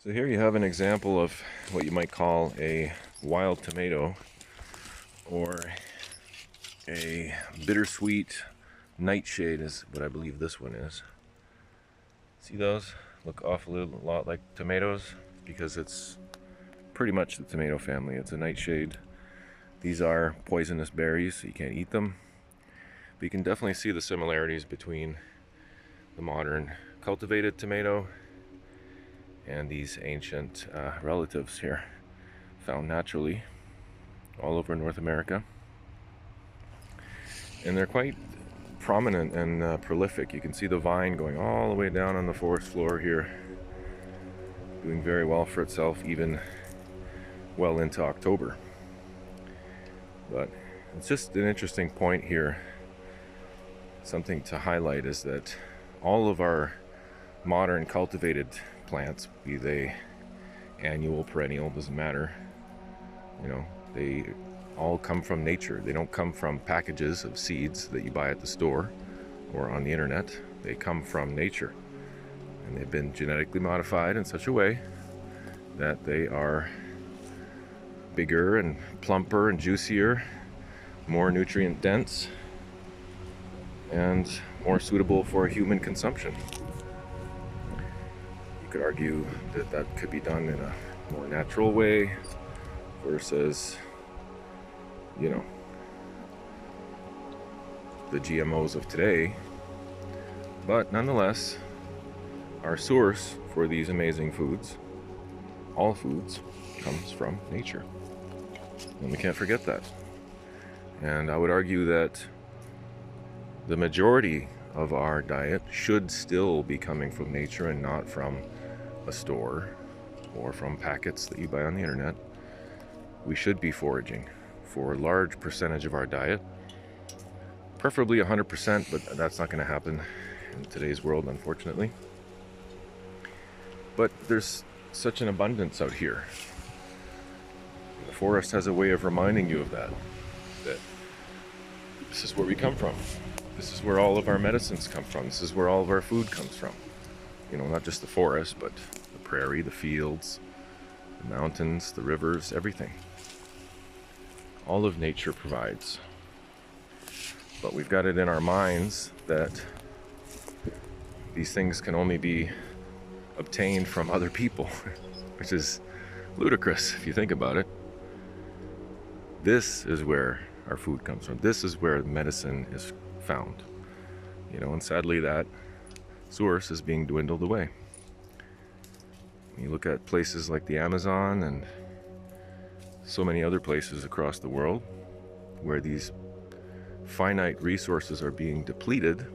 So here you have an example of what you might call a wild tomato, or a bittersweet nightshade is what I believe this one is. See those? Look awfully a lot like tomatoes because it's pretty much the tomato family. It's a nightshade. These are poisonous berries, so you can't eat them. But you can definitely see the similarities between the modern cultivated tomato and these ancient relatives here, found naturally all over North America. And they're quite prominent and prolific. You can see the vine going all the way down on the forest floor here, doing very well for itself even well into October. But it's just an interesting point here. Something to highlight is that all of our modern cultivated plants, be they annual, perennial, doesn't matter, they all come from nature. They don't come from packages of seeds that you buy at the store or on the internet. They come from nature, and they've been genetically modified in such a way that they are bigger and plumper and juicier, more nutrient dense, and more suitable for human consumption. You could argue that that could be done in a more natural way versus, the GMOs of today. But nonetheless, our source for these amazing foods, all foods, comes from nature. And we can't forget that. And I would argue that the majority of our diet should still be coming from nature and not from a store or from packets that you buy on the internet. We should be foraging for a large percentage of our diet, preferably 100%, but that's not going to happen in today's world, unfortunately. But there's such an abundance out here. The forest has a way of reminding you of that this is where we come from. This is where all of our medicines come from. This is where all of our food comes from. Not just the forest, but the prairie, the fields, the mountains, the rivers, everything. All of nature provides. But we've got it in our minds that these things can only be obtained from other people, which is ludicrous if you think about it. This is where our food comes from. This is where medicine is found. And sadly that source is being dwindled away. You look at places like the Amazon and so many other places across the world where these finite resources are being depleted,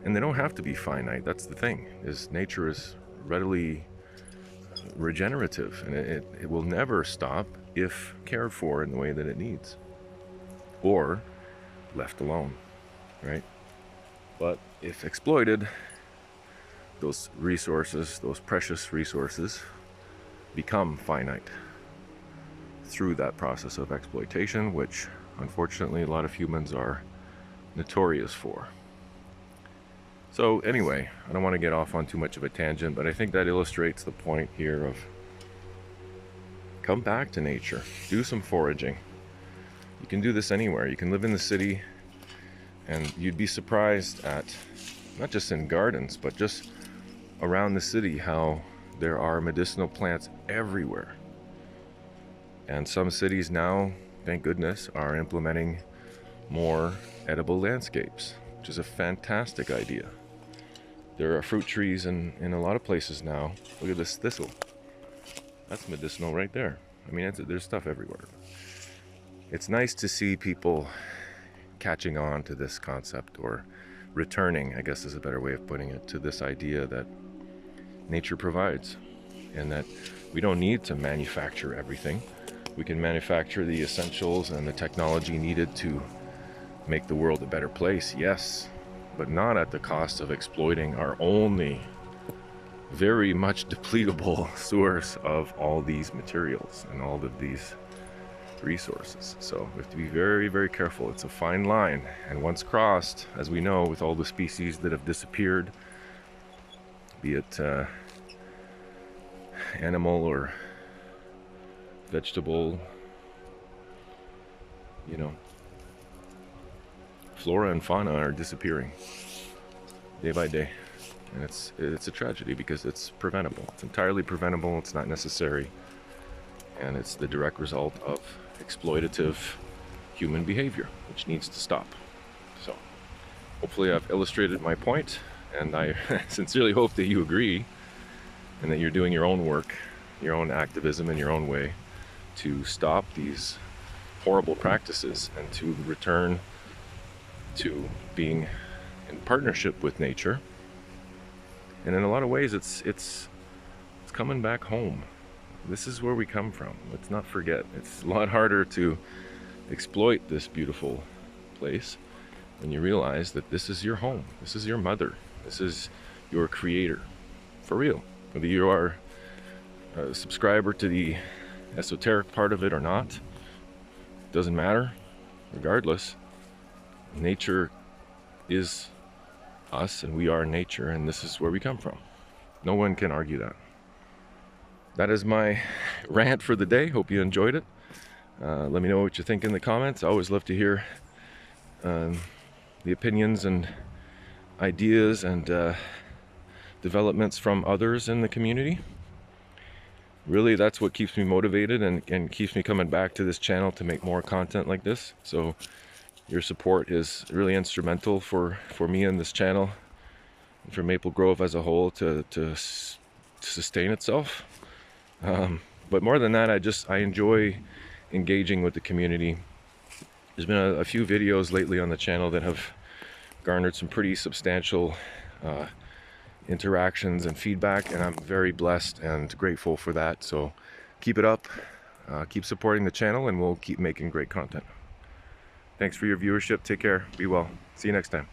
and they don't have to be finite. That's the thing, is nature is readily regenerative, and it will never stop if cared for in the way that it needs, or left alone, right? But if exploited, those resources, those precious resources, become finite through that process of exploitation, which unfortunately a lot of humans are notorious for. So anyway, I don't want to get off on too much of a tangent, but I think that illustrates the point here of come back to nature, do some foraging. You can do this anywhere. You can live in the city, and you'd be surprised at, not just in gardens, but just around the city, how there are medicinal plants everywhere. And some cities now, thank goodness, are implementing more edible landscapes, which is a fantastic idea. There are fruit trees in a lot of places now. Look at this thistle. That's medicinal right there. I mean, there's stuff everywhere. It's nice to see people catching on to this concept, or returning, I guess is a better way of putting it, to this idea that nature provides, and that we don't need to manufacture everything. We can manufacture the essentials and the technology needed to make the world a better place, yes, but not at the cost of exploiting our only very much depletable source of all these materials and all of these resources. So we have to be very, very careful. It's a fine line, and once crossed, as we know, with all the species that have disappeared, be it animal or vegetable, you know, flora and fauna are disappearing day by day. And it's a tragedy because it's preventable. It's entirely preventable. It's not necessary. And it's the direct result of exploitative human behavior, which needs to stop. So hopefully I've illustrated my point, and I sincerely hope that you agree and that you're doing your own work, your own activism in your own way to stop these horrible practices and to return to being in partnership with nature. And in a lot of ways it's coming back home. This is where we come from. Let's not forget. It's a lot harder to exploit this beautiful place when you realize that this is your home. This is your mother. This is your creator. For real. Whether you are a subscriber to the esoteric part of it or not, doesn't matter. Regardless, nature is us and we are nature, and this is where we come from. No one can argue that. That is my rant for the day. Hope you enjoyed it. Let me know what you think in the comments. I always love to hear the opinions and ideas and developments from others in the community. Really, that's what keeps me motivated and keeps me coming back to this channel to make more content like this. So your support is really instrumental for me and this channel, and for Maple Grove as a whole to sustain itself. But more than that, I enjoy engaging with the community. There's been a few videos lately on the channel that have garnered some pretty substantial interactions and feedback, and I'm very blessed and grateful for that. So keep it up, keep supporting the channel, and we'll keep making great content. Thanks for your viewership. Take care. Be well. See you next time.